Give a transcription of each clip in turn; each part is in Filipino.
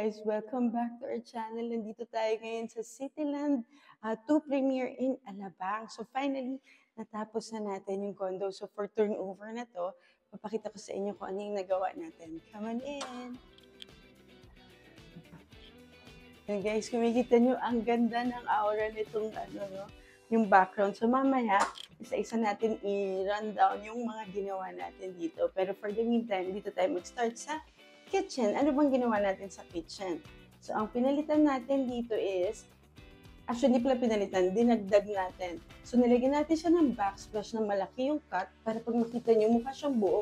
guys! Welcome back to our channel. Nandito tayo ngayon sa Cityland 2 Premier in Alabang. So finally, natapos na natin yung condo. So for turnover na to, papakita ko sa inyo kung ano yung nagawa natin. Come on in! And guys, kumikita nyo, ang ganda ng aura nitong yung background. So mamaya, isa-isa natin i-run down yung mga ginawa natin dito. Pero for the meantime, dito tayo mag-start sa kitchen. Ano bang ginawa natin sa kitchen? So, ang pinalitan natin dito is, actually, pala pinalitan, dinagdag natin. So, nilagyan natin siya ng backsplash na malaki yung cut para pag makita nyo, mukha siyang buo.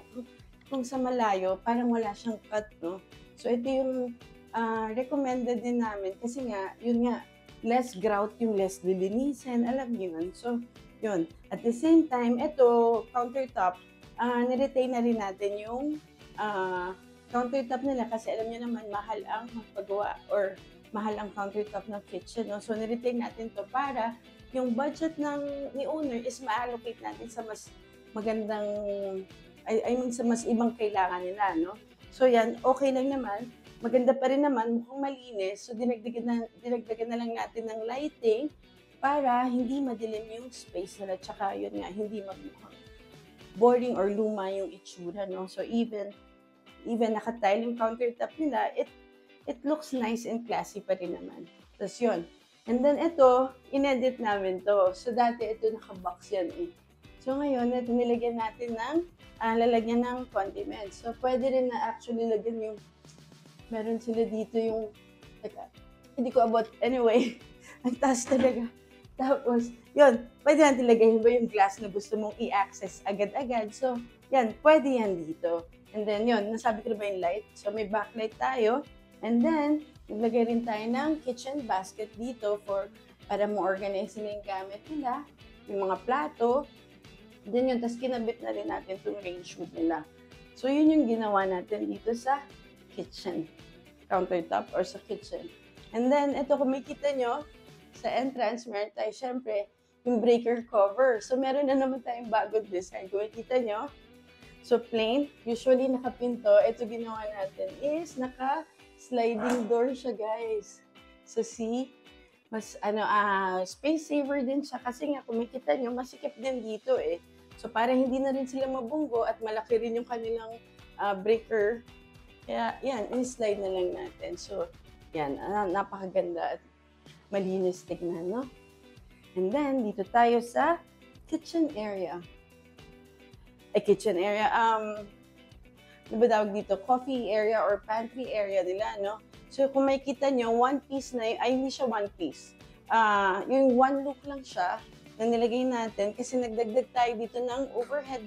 Kung sa malayo, parang wala siyang cut, no? So, ito yung recommended din namin kasi nga, yun nga, less grout yung less lilinisin. Alam niyo yun. So, yun. At the same time, ito, countertop, niretain na rin natin yung countertop nila kasi alam niyo naman mahal ang magpagawa or mahal ang countertop ng kitchen. No? So, niretain natin to para yung budget ni owner is ma-allocate natin sa mas magandang, I mean sa mas ibang kailangan nila. No? So, yan, okay lang naman. Maganda pa rin naman, mukhang malinis. So, dinagdagan na lang natin ng lighting para hindi madilim yung space nila. Tsaka, yun nga, hindi magmukhang boring or luma yung itsura. No? So, even naka-tile yung countertop nila, it looks nice and classy pa rin naman. Tapos yun. And then ito, inedit namin to. So dati ito naka-box yan eh. So ngayon, ito nilagyan natin ng, lalagyan ng condiments. So pwede rin na actually lagyan yung, meron sila dito yung, hindi ko abot, anyway, ang taas talaga. Tapos, yun, pwede natin lagyan ba yung glass na gusto mong i-access agad-agad. So, yan, pwede yan dito. And then, yun, nasabi ko na ba yung light? So, may backlight tayo. And then, naglagay rin tayo ng kitchen basket dito para mo-organize nila yung gamit nila, yung mga plato. Then yun, tapos kinabit na rin natin itong range hood nila. So, yun yung ginawa natin dito sa kitchen countertop or sa kitchen. And then, ito, kung makikita nyo, sa entrance, meron tayo, syempre, yung breaker cover. So, meron na naman tayong bagong design. Kung makikita nyo, so, plain. Usually, nakapinto. Ito ginawa natin is naka-sliding door siya, guys. So, see? Mas, space saver din siya. Kasi nga, kung makita nyo, masikip din dito eh. So, para hindi na rin sila mabunggo at malaki rin yung kanilang breaker. Kaya, yan, in-slide na lang natin. So, yan, napakaganda at malinis tignan, no? And then, dito tayo sa kitchen area. Kitchen area, ano ba tawag dito? Coffee area or pantry area nila, no? So, kung makikita nyo, one piece na, hindi siya one piece. Yung one look lang siya na nilagay natin kasi nagdagdag tayo dito ng overhead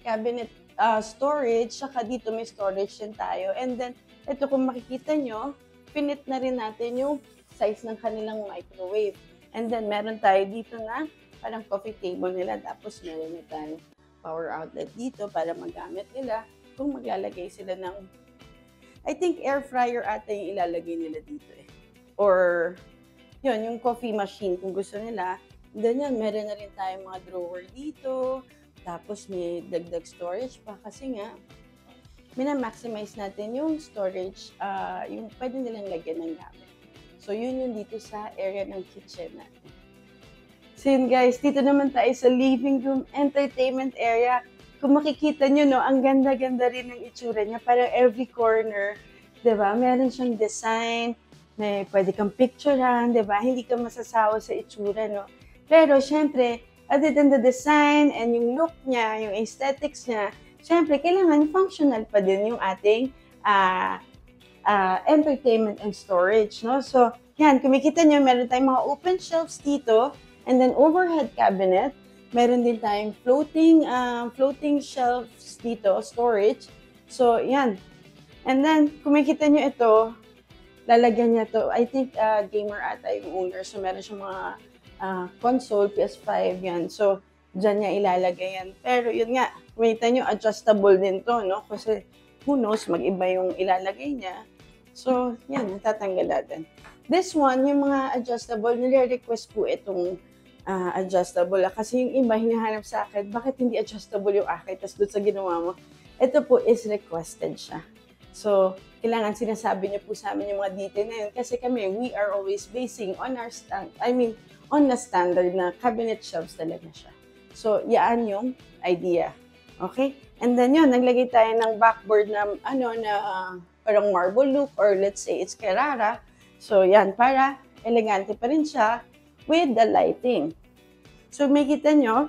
cabinet storage, saka dito may storage din tayo. And then, ito kung makikita nyo, pinit na rin natin yung size ng kanilang microwave. And then, meron tayo dito na parang coffee table nila, tapos meron na tayo power outlet dito para magamit nila kung maglalagay sila ng, I think air fryer ata yung ilalagay nila dito eh. Or, yun, yung coffee machine kung gusto nila. Then yan, meron na rin tayong mga drawer dito. Tapos may dagdag storage pa kasi nga, minamaximize natin yung storage, yung pwede nilang lagyan ng gamit. So, yun yung dito sa area ng kitchen natin. So yun guys, dito naman tayo sa living room entertainment area. Kung makikita nyo, no, ang ganda-ganda rin ng itsura niya. Parang every corner, diba? Meron siyang design, may pwede kang picturean, diba? Hindi ka masasawa sa itsura, no? Pero syempre, other than the design and yung look niya, yung aesthetics niya, syempre, kailangan functional pa din yung ating entertainment and storage, no? So, yan, kung makikita nyo, meron tayong mga open shelves dito. And then overhead cabinet, meron din tayong floating shelves dito, storage. So, yan. And then, kung makikita nyo ito, lalagyan niya to. I think gamer ata yung owner. So, meron siyang mga console, PS5, yan. So, dyan niya ilalagay yan. Pero, yun nga, kung makikita nyo, adjustable din to, no? Kasi, who knows, mag-iba yung ilalagay niya. So, yan, natatanggal natin. This one, yung mga adjustable, nire-request po itong adjustable. Kasi yung iba hinahanap sa akin, bakit hindi adjustable yung akin? Tapos doon sa ginawa mo, ito po is requested siya. So, kailangan sinasabi niyo po sa amin yung mga detail na yun kasi kami, we are always basing on our on the standard na cabinet shelves talaga siya. So, yan yung idea. Okay? And then yun, naglagay tayo ng backboard na, parang marble look or let's say it's Carrara. So, yan, para elegante pa rin siya with the lighting. So, makita nyo,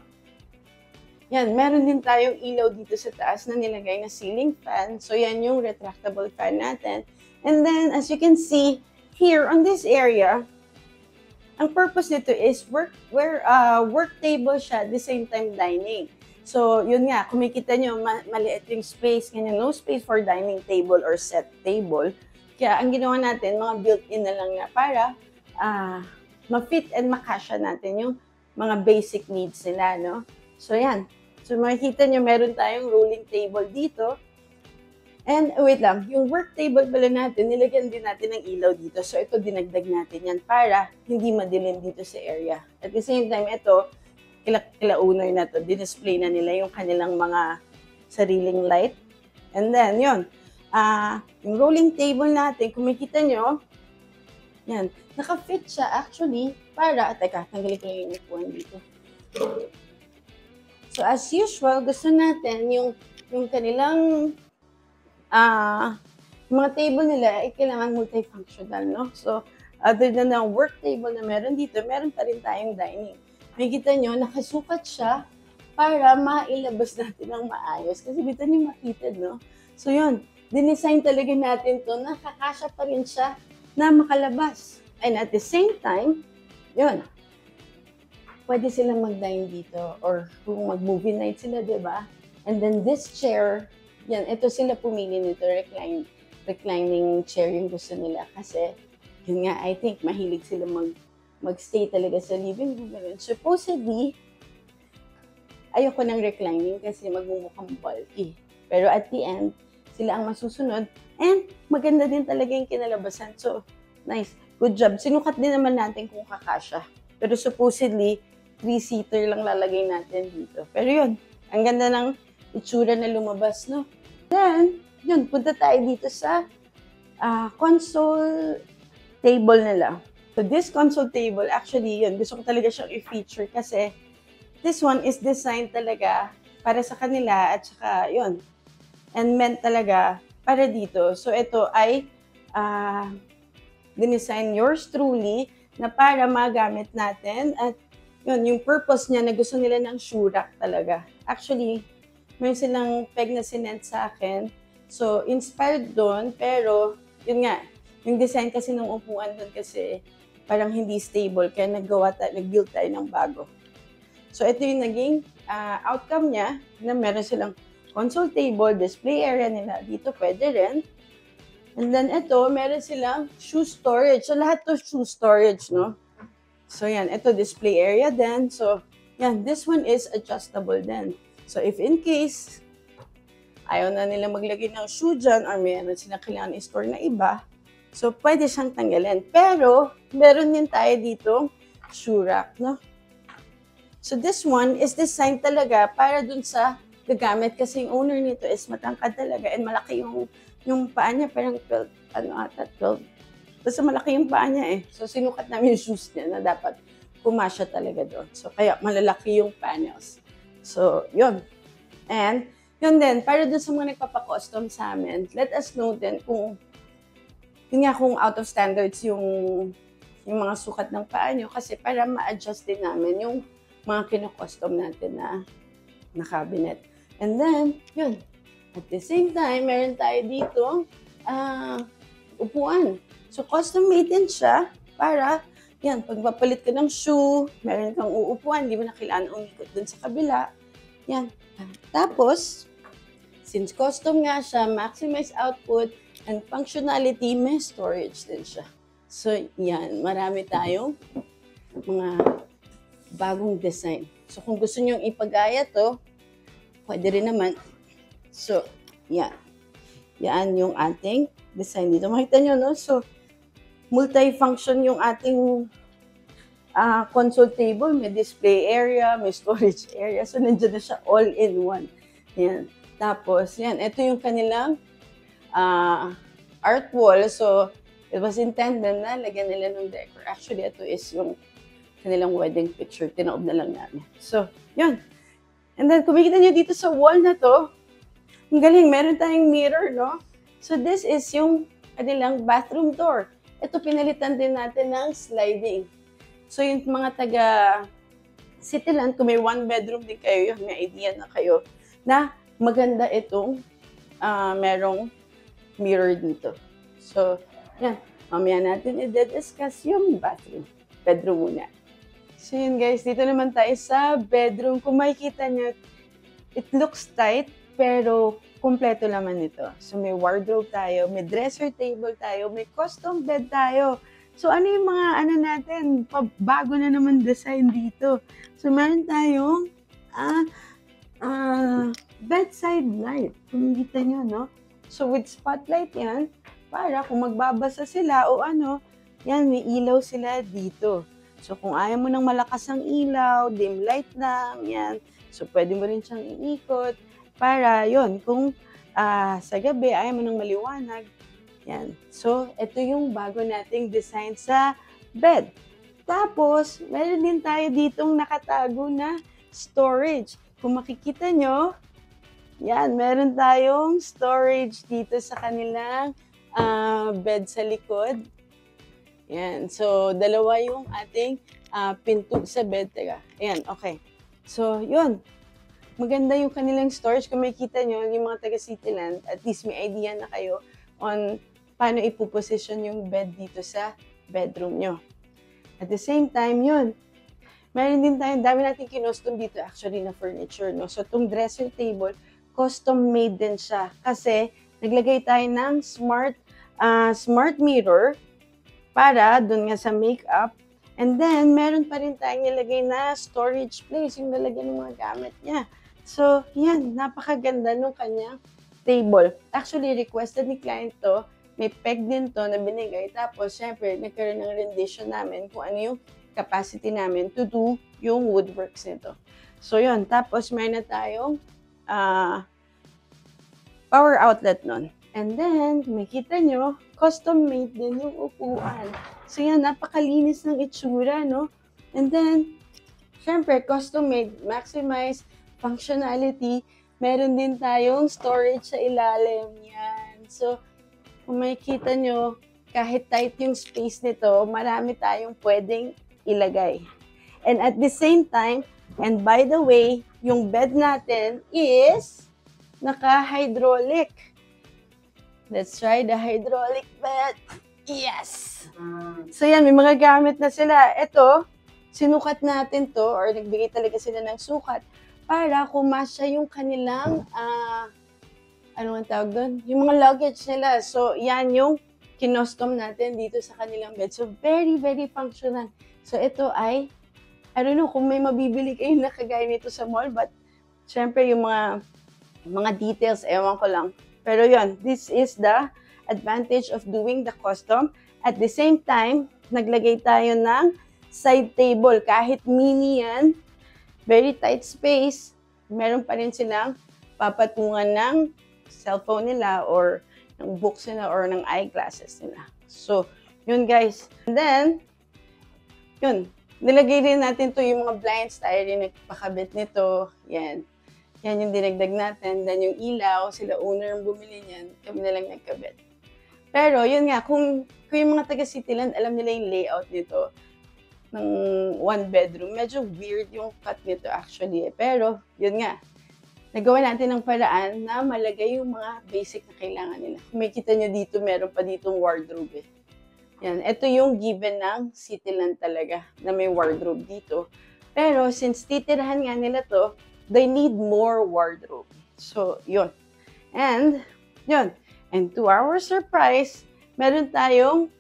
yan, meron din tayong ilaw dito sa taas na nilagay na ceiling fan. So, yan yung retractable fan natin. And then, as you can see, here on this area, ang purpose nito is work table siya at the same time dining. So, yun nga, kung makikita nyo, maliit yung space, ganyan, no space for dining table or set table. Kaya, ang ginawa natin, mga built-in na lang na para ma-fit and makasya natin yung mga basic needs nila, no? So, yan. So, makikita nyo, meron tayong rolling table dito. And, wait lang, yung work table pala natin, nilagyan din natin ng ilaw dito. So, ito, dinagdag natin yan para hindi madilim dito sa area. At the same time, ito, kila owner na to, display na nila yung kanilang mga sariling light. And then, yun, yung rolling table natin, kung makikita nyo, yan, naka-fit siya actually para, teka, tanggalin ko yung upuan dito. So, as usual, gusto natin yung kanilang mga table nila ay kailangan multifunctional, no? So, other than the work table na meron dito, meron pa rin tayong dining. Makikita nyo, nakasukat siya para mailabas natin ng maayos. Kasi dito nyo makita, no? So, yun, dinesign talaga natin to, nakakasya pa rin siya na makalabas. And at the same time, yun, pwede silang mag-dine dito or kung mag-movie night sila, di ba? And then this chair, yan, ito sila pumili nito, reclining chair yung gusto nila kasi, yun nga, I think, mahilig sila mag-stay talaga sa living room. Supposedly, ayoko ng reclining kasi magmumukhang bulky. Pero at the end, sila ang masusunod and maganda din talaga yung kinalabasan. So, nice. Good job. Sinukat din naman natin kung kakasya. Pero supposedly, 3-seater lang lalagay natin dito. Pero yun, ang ganda ng itsura na lumabas, no? Then, yun, punta tayo dito sa console table nila. So, this console table, actually, yun, gusto ko talaga siyang i-feature kasi this one is designed talaga para sa kanila at saka, yun, and meant talaga para dito. So, ito ay dinesign yours truly na para magamit natin at yun, yung purpose niya na gusto nila ng shoe rack talaga. Actually, may silang peg na sinent sa akin. So, inspired doon, pero yun nga, yung design kasi ng upuan doon kasi parang hindi stable, kaya nag-build tayo ng bago. So, ito yung naging outcome niya na meron silang console table, display area nila. Dito pwede rin. And then ito, meron silang shoe storage. So, lahat to shoe storage, no? So, yan. Ito, display area din. So, yan. This one is adjustable din. So, if in case ayaw na nila maglagay ng shoe dyan or meron silang kailangan i-store na iba, so, pwede siyang tanggalin. Pero, meron din tayo dito shoe rack, no? So, this one is designed talaga para dun sa gagamit kasi yung owner nito is matangkad talaga and malaki yung paa niya, parang 12. Basta malaki yung paa niya eh. So, sinukat namin yung shoes niya na dapat pumasya talaga doon. So, kaya malalaki yung panels. So, yun. And, yun din, para doon sa mga nagpapa-custom sa amin, let us know din kung, yun nga kung out of standards yung mga sukat ng paa nyo kasi para ma-adjust din namin yung mga kino-custom natin na cabinet. And then, yun. At the same time, meron tayo dito upuan. So, custom-made din siya para, yan, pag mapalit ka ng shoe, meron kang uupuan, di mo na kailangan umikot dun sa kabila. Yan. Tapos, since custom nga siya, maximize output and functionality, may storage din siya. So, yan. Marami tayong mga bagong design. So, kung gusto nyo ipagaya to, pwede rin naman. So, yan. Yan yung ating design dito. Makita nyo, no? So, multi-function yung ating console table. May display area, may storage area. So, nandiyan na siya all in one. Yan. Tapos, yan. Ito yung kanilang art wall. So, it was intended na lagyan nila ng decor. Actually, ito is yung kanilang wedding picture. Tinaob na lang namin. So, yun. And then, kung makikita nyo dito sa wall na to, ang galing, meron tayong mirror, no? So, this is yung kanilang bathroom door. Ito, pinalitan din natin ng sliding. So, yung mga taga Cityland, kung may one bedroom din kayo, may idea na kayo, na maganda itong merong mirror dito. So, yan. Mamaya natin i-discuss yung bedroom muna. So, yun guys, dito naman tayo sa bedroom. Kung makikita nyo, it looks tight, pero kumpleto naman ito. So, may wardrobe tayo, may dresser table tayo, may custom bed tayo. So, ano yung mga natin, bago na naman design dito. So, meron tayong bedside light. Kung makikita nyo, no? So, with spotlight yan, para kung magbabasa sila o yan, may ilaw sila dito. So, kung ayaw mo ng malakas ang ilaw, dim light lang, yan. So, pwede mo rin siyang iikot para yon kung sa gabi ayaw mo ng maliwanag, yan. So, ito yung bago nating design sa bed. Tapos, meron din tayo ditong nakatago na storage. Kung makikita nyo, yan, meron tayong storage dito sa kanilang bed sa likod. Yan. So, dalawa yung ating pinto sa bed. Teka. Ayan, okay. So, yun. Maganda yung kanilang storage. Kung makikita nyo, yung mga taga-Cityland, at least may idea na kayo on paano ipuposition yung bed dito sa bedroom nyo. At the same time, yun. Meron din tayo, dami natin kinustom dito actually na furniture, no? So, itong dresser table, custom made din siya. Kasi, naglagay tayo ng smart mirror para dun nga sa makeup. And then, meron pa rin tayong nilagay na storage place, yung lalagyan ng mga gamit niya. So, yan, napakaganda nung kanyang table. Actually, requested ni client to, may peg din to na binigay. Tapos, syempre, nagkaroon ng rendition namin kung ano yung capacity namin to do yung woodworks nito. So, yun. Tapos, may na tayong power outlet nun. And then, makita nyo, custom made din yung upuan. So, yan, napakalinis ng itsura, no? And then, syempre, custom made, maximize functionality. Meron din tayong storage sa ilalim. Yan. So, kung makikita nyo, kahit tight yung space nito, marami tayong pwedeng ilagay. And at the same time, and by the way, yung bed natin is naka-hydraulic. Let's try the hydraulic bed. Yes! So yan, may mga gamit na sila. Ito, sinukat natin to, or nagbigay talaga sila ng sukat, para kumasya yung kanilang, ano ang tawag doon? Yung mga luggage nila. So, yan yung kinostom natin dito sa kanilang bed. So, very, very functional. So, ito ay, I don't know kung may mabibili kayo na kagaya nito sa mall, but syempre yung mga details, ewan ko lang. Pero yon, this is the advantage of doing the custom. At the same time, naglagay tayo ng side table. Kahit mini yan, very tight space, meron pa rin silang papatungan ng cellphone nila or ng books nila or ng eyeglasses nila. So, yun guys. And then, yun, nilagay rin natin to yung mga blinds, tayo rin nagpakabit nito. Yan. Yan yung dinagdag natin. Then yung ilaw, sila owner ang bumili niyan, kami na lang nagkabit. Pero yun nga, kung yung mga taga-Cityland, alam nila yung layout nito ng one bedroom. Medyo weird yung cut nito actually. Pero yun nga, nagawa natin ng paraan na malagay yung mga basic na kailangan nila. Kung makikita nyo dito, meron pa ditong wardrobe. Yan, ito yung given ng Cityland talaga na may wardrobe dito. Pero since titirahan nga nila to, they need more wardrobe. So, yun. And, yun. And to our surprise, meron tayong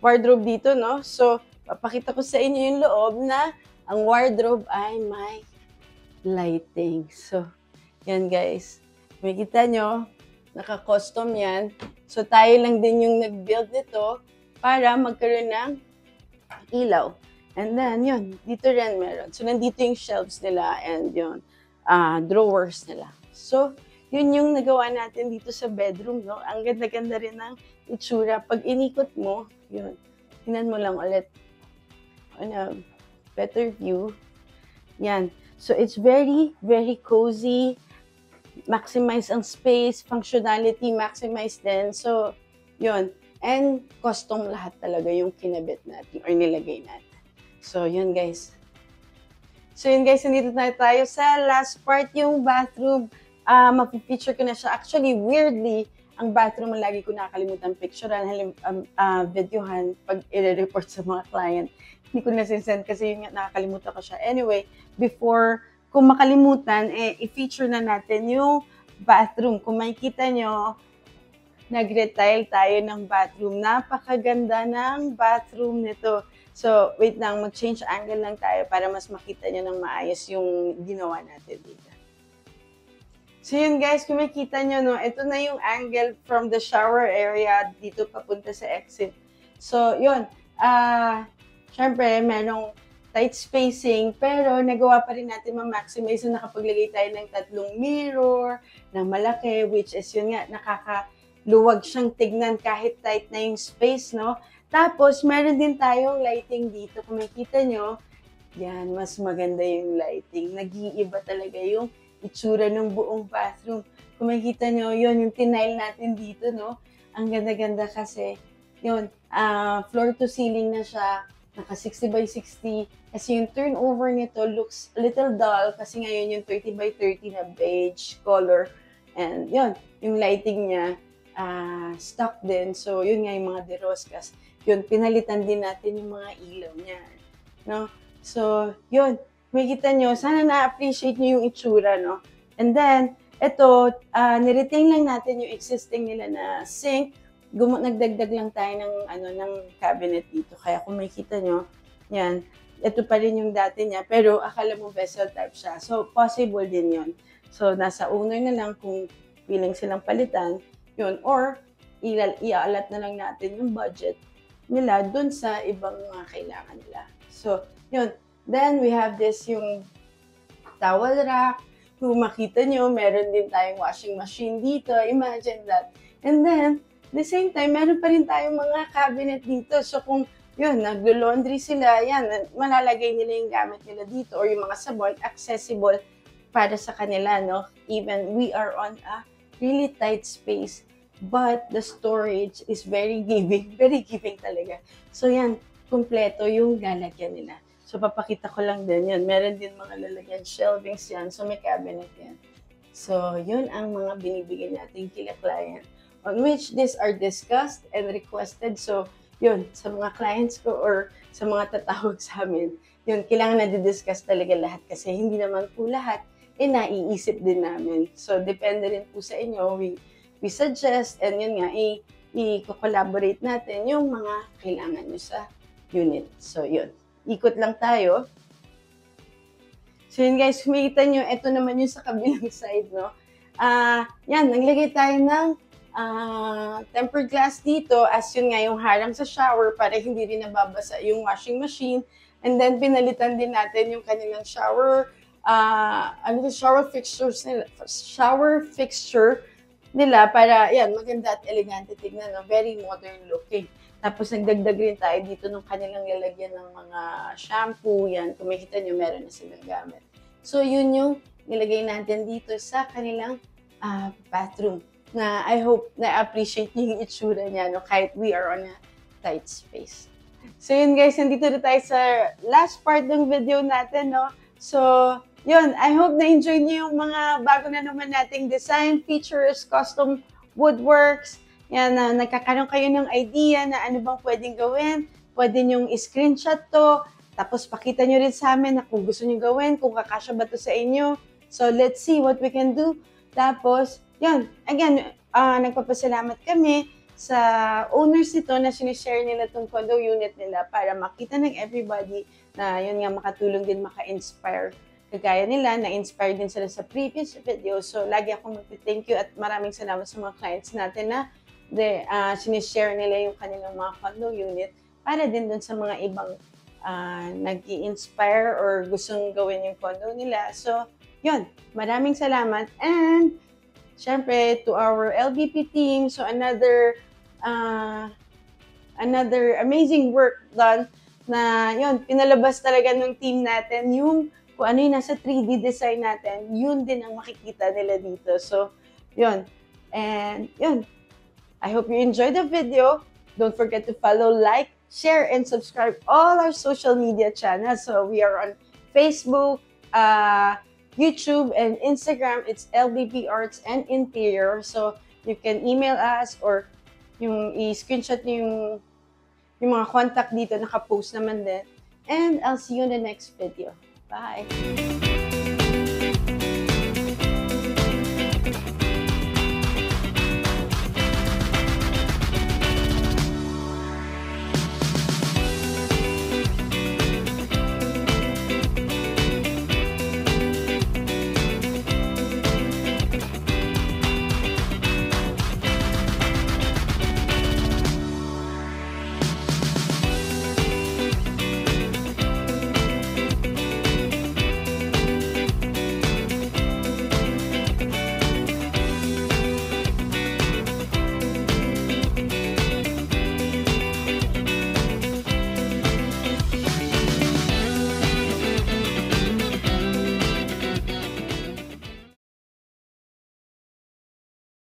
wardrobe dito, no? So, papakita ko sa inyo yung loob na ang wardrobe ay may lighting. So, yan guys. Makikita nyo, naka-custom yan. So, tayo lang din yung nag-build nito para magkaroon ng ilaw. And then, yun, dito rin meron. So, nandito yung shelves nila and yun, drawers nila. So, yun yung nagawa natin dito sa bedroom, no? Ang ganda-ganda rin ng itsura. Pag inikot mo, yun, tingnan mo lang ulit on a better view. Yan. So, it's very, very cozy. Maximize ang space, functionality, maximize din. So, yun. And custom lahat talaga yung kinabit natin or nilagay natin. So, yun guys. So, yun guys, nandito na tayo sa last part, yung bathroom. Mapipicture ko na siya. Actually, weirdly, ang bathroom ang lagi ko nakakalimutan picturean, videohan pag i-report sa mga client. Hindi ko nasisend kasi yun nga, nakakalimutan ko siya. Anyway, before kung makalimutan, i-feature na natin yung bathroom. Kung makikita nyo, nag-retile tayo ng bathroom. Napakaganda ng bathroom nito. So, wait lang, mag-change angle lang tayo para mas makita nyo ng maayos yung ginawa natin dito. So yun guys, kung makikita nyo, no, ito na yung angle from the shower area dito papunta sa exit. So yun, syempre merong tight spacing, pero nagawa pa rin natin ma-maximize na nakapaglagay tayo ng 3 mirror, na malaki, which is yun nga, nakakaluwag siyang tignan kahit tight na yung space, no? Tapos, meron din tayong lighting dito. Kung makikita nyo, yan, mas maganda yung lighting. Nag-iiba talaga yung itsura ng buong bathroom. Kung makikita nyo, yun, yung tile natin dito, no? Ang ganda-ganda kasi, yun, floor to ceiling na siya, naka 60 by 60. Kasi yung turnover nito looks a little dull kasi ngayon yung 30 by 30 na beige color. And yun, yung lighting niya, stock din. So, yun nga yung mga deroscas. Yun, pinalitan din natin yung mga ilaw niya. No? So, yun. Makikita nyo, sana na-appreciate nyo yung itsura, no? And then, ito, niretain lang natin yung existing nila na sink. Nagdagdag lang tayo ng cabinet dito. Kaya kung makikita nyo, yan, ito pa rin yung dati niya. Pero akala mo vessel type siya. So, possible din yun. So, nasa owner na lang kung willing silang palitan, yun. Or, ialat na lang natin yung budget nila dun sa ibang mga kailangan nila. So, yun. Then, we have this yung towel rack. Kung makita nyo, meron din tayong washing machine dito. Imagine that. And then, at the same time, meron pa rin tayong mga cabinet dito. So, kung yun, naglo-laundry sila, yan, malalagay nila yung gamit nila dito or yung mga sabon, accessible para sa kanila, no? Even we are on a really tight space. But the storage is very giving talaga. So yan, kumpleto yung lalagyan nila. So papakita ko lang din yun. Meron din mga lalagyan, shelvings yan. So may cabinet yan. So yun ang mga binibigay natin kila client. On which these are discussed and requested. So yun, sa mga clients ko or sa mga tatawag sa amin, yun, kailangan na di-discuss talaga lahat kasi hindi naman po lahat naiisip din namin. So depende rin po sa inyo. We suggest, and yun nga, i-collaborate natin yung mga kailangan nyo sa unit. So, yun. Ikot lang tayo. So, yun guys, kumikita nyo, ito naman yung sa kabilang side, no? Yan, naglagay tayo ng tempered glass dito as yun nga yung harang sa shower para hindi rin nababasa yung washing machine. And then, pinalitan din natin yung kanilang shower, shower fixture nila para, yan, maganda at elegante tignan, no? Very modern looking. Tapos, nagdagdag rin tayo dito ng kanilang lalagyan ng mga shampoo, yan. Kung makikita nyo, meron na silang gamit. So, yun yung nilagay natin dito sa kanilang bathroom na I hope na-appreciate yung itsura niya, no? Kahit we are on a tight space. So, yun guys, nandito na tayo sa last part ng video natin, no? So, yun, I hope na-enjoy niyo yung mga bago na naman nating design, features, custom woodworks. Yan, nagkakaroon kayo ng idea na ano bang pwedeng gawin. Pwede nyo i-screenshot to. Tapos pakita nyo rin sa amin na kung gusto nyo gawin, kung kakasya ba to sa inyo. So, let's see what we can do. Tapos, yan, again, nagpapasalamat kami sa owners nito na sinishare nila itong condo unit nila para makita ng everybody na yun nga makatulong din, maka-inspire. Kagaya nila, na-inspire din sila sa previous video. So, lagi akong mag-thank you at maraming salamat sa mga clients natin na sinishare nila yung kanilang mga condo unit para din dun sa mga ibang nag-i-inspire or gustong gawin yung condo nila. So, yun. Maraming salamat and syempre, to our LBP team, so another amazing work done na yun, pinalabas talaga ng team natin yung kung ano yung nasa 3D design natin, yun din ang makikita nila dito. So, yun. And yun. I hope you enjoyed the video. Don't forget to follow, like, share, and subscribe all our social media channels. So, we are on Facebook, YouTube, and Instagram. It's LBP Arts and Interior. So, you can email us or yung i-screenshot nyo yung mga contact dito, naka-post naman din. And I'll see you in the next video. Bye!